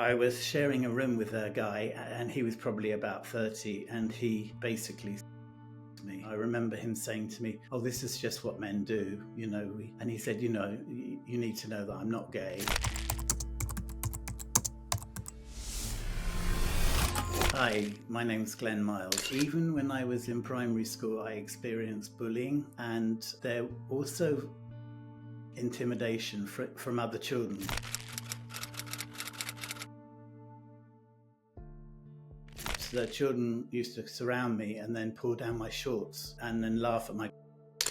I was sharing a room with a guy, and he was probably about 30, and he basically me. I remember him saying to me, "Oh, this is just what men do, you know." And he said, "You know, you need to know that I'm not gay." Hi, my name's Glenn Miles. Even when I was in primary school, I experienced bullying, and there also intimidation from other children. The children used to surround me and then pull down my shorts and then laugh at my.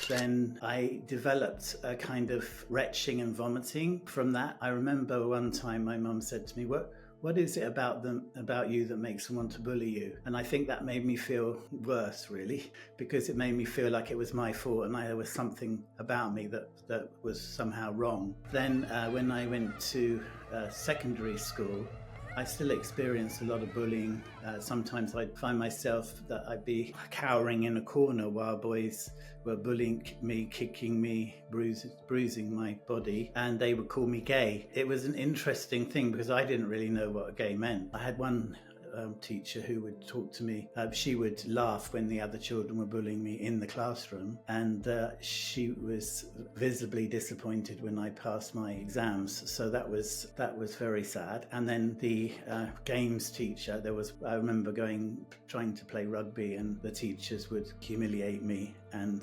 Then I developed a kind of retching and vomiting from that. I remember one time my mum said to me, What is it about you that makes them want to bully you? And I think that made me feel worse, really, because it made me feel like it was my fault and there was something about me that was somehow wrong. Then when I went to secondary school, I still experienced a lot of bullying. Sometimes I'd find myself that I'd be cowering in a corner while boys were bullying me, kicking me, bruising my body, and they would call me gay. It was an interesting thing because I didn't really know what gay meant. I had one teacher who would talk to me. She would laugh when the other children were bullying me in the classroom, and she was visibly disappointed when I passed my exams. So that was very sad. And then the games teacher, I remember trying to play rugby, and the teachers would humiliate me. And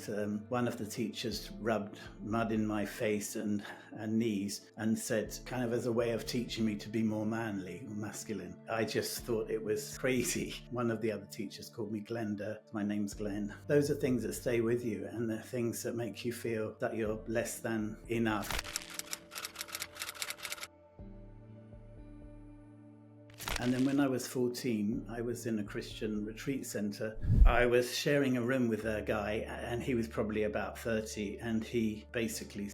one of the teachers rubbed mud in my face and knees and said, kind of as a way of teaching me to be more manly or masculine. I just thought it was crazy. One of the other teachers called me Glenda. My name's Glenn. Those are things that stay with you, and they're things that make you feel that you're less than enough. And then when I was 14, I was in a Christian retreat center. I was sharing a room with a guy, and he was probably about 30, and he basically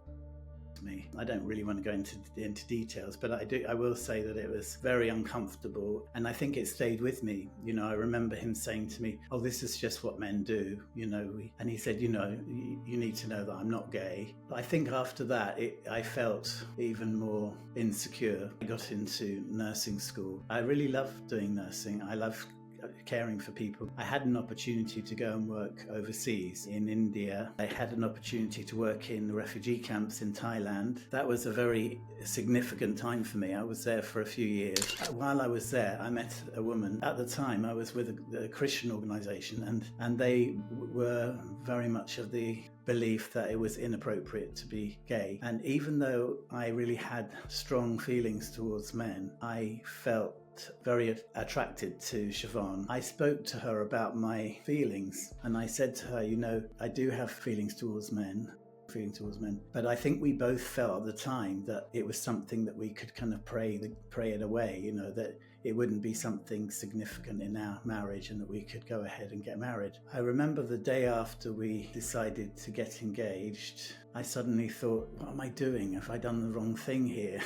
me. I don't really want to go into details, but I will say that it was very uncomfortable, and I think it stayed with me. You know, I remember him saying to me, "Oh, this is just what men do, you know." And he said, "You know, you need to know that I'm not gay." But I think after that, I felt even more insecure. I got into nursing school. I really love doing nursing. I love caring for people. I had an opportunity to go and work overseas in India. I had an opportunity to work in the refugee camps in Thailand. That was a very significant time for me. I was there for a few years. While I was there, I met a woman. At the time, I was with a Christian organization, and they were very much of the belief that it was inappropriate to be gay. And even though I really had strong feelings towards men, I felt very attracted to Siobhan. I spoke to her about my feelings, and I said to her, "You know, I do have feelings towards men, but I think we both felt at the time that it was something that we could kind of pray it away, you know, that it wouldn't be something significant in our marriage and that we could go ahead and get married." I remember the day after we decided to get engaged, I suddenly thought, what am I doing? Have I done the wrong thing here?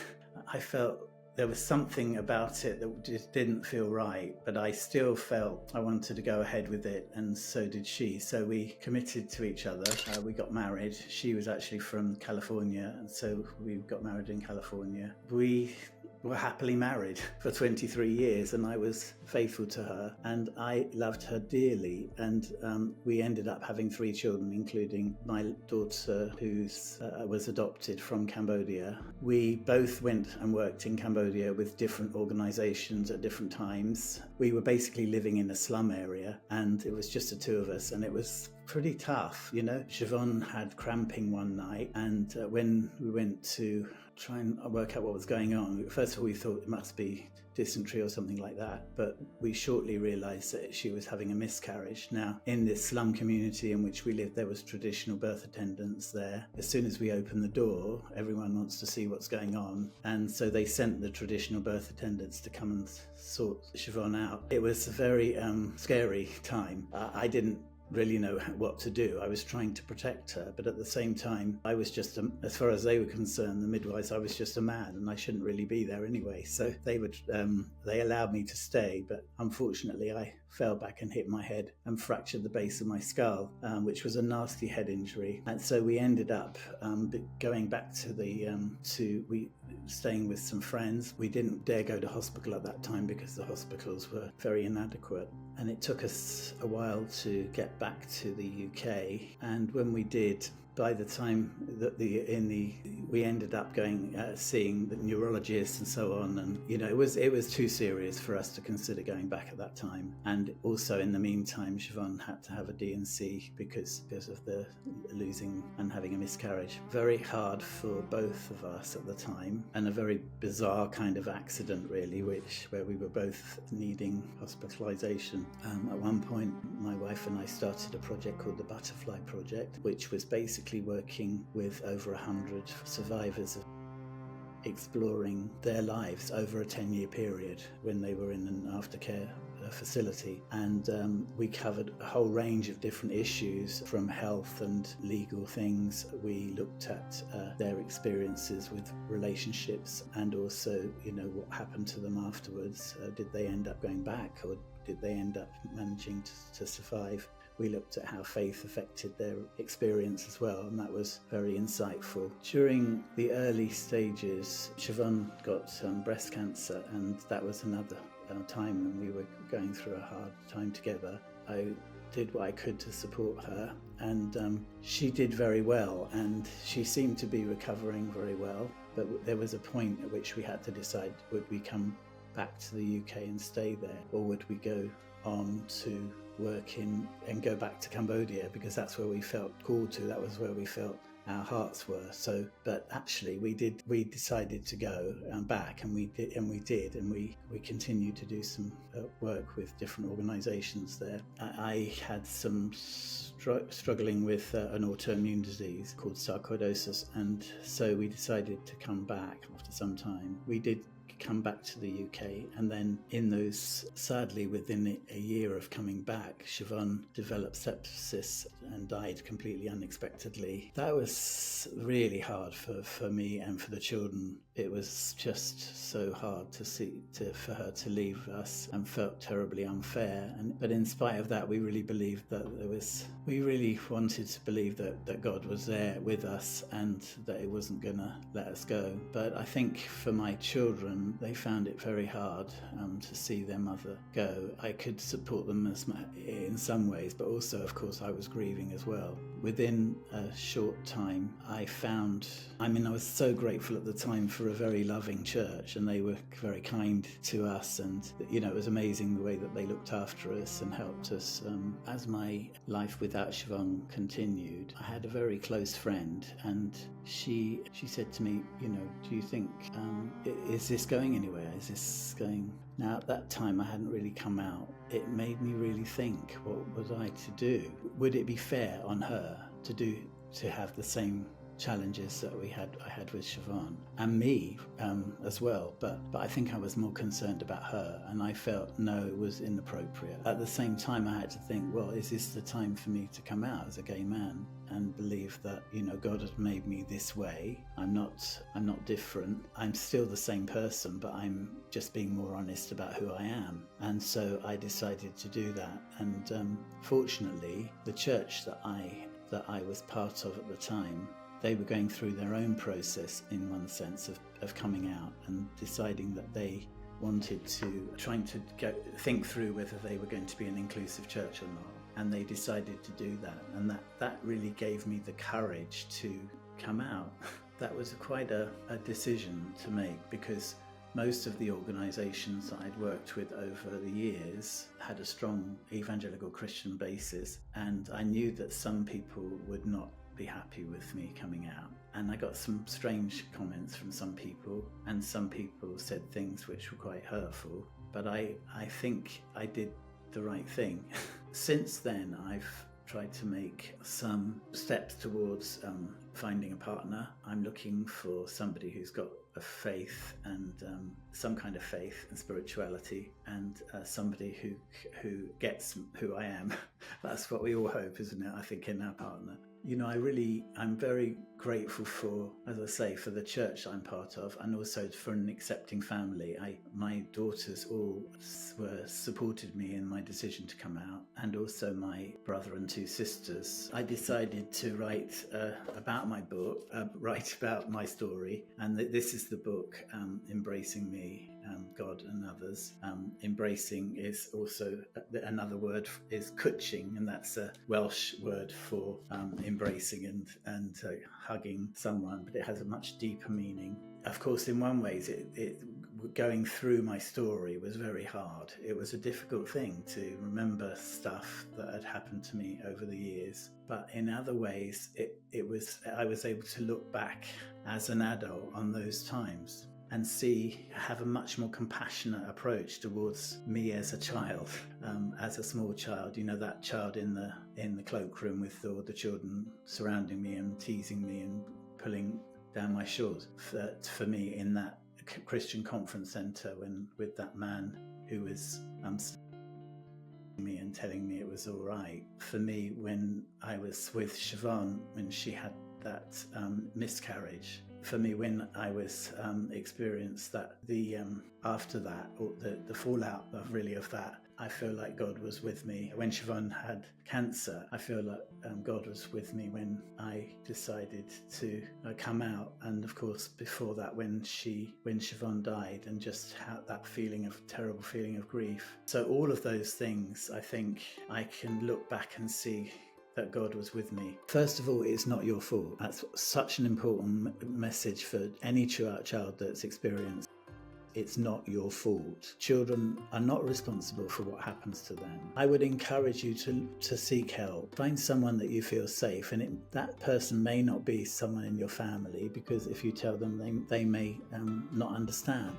I felt there was something about it that just didn't feel right, but I still felt I wanted to go ahead with it, and so did she. So we committed to each other. We got married. She was actually from California, and so we got married in California. We were happily married for 23 years, and I was faithful to her, and I loved her dearly. And we ended up having 3 children, including my daughter, who was adopted from Cambodia. We both went and worked in Cambodia with different organizations at different times. We were basically living in a slum area, and it was just the 2 of us, and it was pretty tough, you know. Siobhan had cramping one night, and when we went to try and work out what was going on, first of all we thought it must be dysentery or something like that, but we shortly realised that she was having a miscarriage. Now, in this slum community in which we lived, there was traditional birth attendants there. As soon as we opened the door, everyone wants to see what's going on, and so they sent the traditional birth attendants to come and sort Siobhan out. It was a very scary time. I didn't really know what to do. I was trying to protect her, but at the same time, I was just, as far as they were concerned, the midwives, I was just a man, and I shouldn't really be there anyway. So they allowed me to stay, but unfortunately, I fell back and hit my head and fractured the base of my skull, which was a nasty head injury. And so we ended up going back to staying with some friends. We didn't dare go to hospital at that time because the hospitals were very inadequate. And it took us a while to get back to the UK. And when we did, by the time that we ended up going seeing the neurologists and so on, and it was too serious for us to consider going back at that time. And also in the meantime, Siobhan had to have a D&C because of the losing and having a miscarriage. Very hard for both of us at the time, and a very bizarre kind of accident really, where we were both needing hospitalisation. At one point, my wife and I started a project called the Butterfly Project, which was basically working with over 100 survivors of exploring their lives over a 10-year period when they were in an aftercare facility. And we covered a whole range of different issues, from health and legal things. We looked at their experiences with relationships, and also what happened to them afterwards. Did they end up going back, or did they end up managing to survive? We looked at how faith affected their experience as well, and that was very insightful. During the early stages, Siobhan got breast cancer, and that was another time when we were going through a hard time together. I did what I could to support her, and she did very well, and she seemed to be recovering very well. But there was a point at which we had to decide, would we come back to the UK and stay there, or would we go on to work in and go back to Cambodia, because that's where we felt called to. That was where we felt our hearts were. So, but actually we decided to go back, and we did, and we continued to do some work with different organisations there. I had some struggling with an autoimmune disease called sarcoidosis, and so we decided to come back after some time. We did come back to the UK, and then sadly within a year of coming back, Siobhan developed sepsis and died completely unexpectedly. That was really hard for me and for the children. It was just so hard for her to leave us, and felt terribly unfair. But in spite of that, we really believed that we really wanted to believe that God was there with us, and that He wasn't going to let us go. But I think for my children, they found it very hard to see their mother go. I could support them in some ways, but also, of course, I was grieving as well. Within a short time, I was so grateful at the time for a very loving church, and they were very kind to us, and it was amazing the way that they looked after us and helped us. As my life without Siobhan continued, I had a very close friend, and she said to me, do you think, is this going anywhere? Is this going... Now, at that time, I hadn't really come out. It made me really think, what was I to do? Would it be fair on her to have the same challenges that I had with Siobhan, and me as well, but I think I was more concerned about her, and I felt no, it was inappropriate. At the same time, I had to think, well, is this the time for me to come out as a gay man and believe that God has made me this way? I'm not different. I'm still the same person, but I'm just being more honest about who I am. And so I decided to do that, and fortunately, the church that I was part of at the time, they were going through their own process, in one sense, of coming out and deciding that they wanted to, trying to think through whether they were going to be an inclusive church or not. And they decided to do that. And that really gave me the courage to come out. That was quite a decision to make, because most of the organisations that I'd worked with over the years had a strong evangelical Christian basis. And I knew that some people would not be happy with me coming out, and I got some strange comments from some people, and some people said things which were quite hurtful, but I think I did the right thing. Since then, I've tried to make some steps towards finding a partner. I'm looking for somebody who's got a faith, and some kind of faith and spirituality, and somebody who gets who I am. That's what we all hope, isn't it? I think, in our partner. I'm very grateful for, as I say, for the church I'm part of, and also for an accepting family. My daughters all supported me in my decision to come out, and also my brother and 2 sisters. I decided to write about my book, write about my story, and this is the book, Embracing Me, God and Others. Embracing is also another word is kutching, and that's a Welsh word for embracing and hugging someone, but it has a much deeper meaning. Of course, in one ways, it going through my story was very hard. It was a difficult thing to remember stuff that had happened to me over the years, but in other ways, I was able to look back as an adult on those times and have a much more compassionate approach towards me as a child, as a small child. That child in the cloakroom with all the children surrounding me and teasing me and pulling down my shorts. For me, in that Christian conference centre, with that man who was me and telling me it was all right. For me, when I was with Siobhan, when she had that miscarriage. For me, when I was experienced that, after that, or the fallout of that, I feel like God was with me. When Siobhan had cancer, I feel like God was with me when I decided to come out. And of course, before that, when Siobhan died, and just that terrible feeling of grief. So all of those things, I think I can look back and see that God was with me. First of all, it's not your fault. That's such an important message for any child that's experienced. It's not your fault. Children are not responsible for what happens to them. I would encourage you to seek help. Find someone that you feel safe, and that person may not be someone in your family, because if you tell them, they may not understand.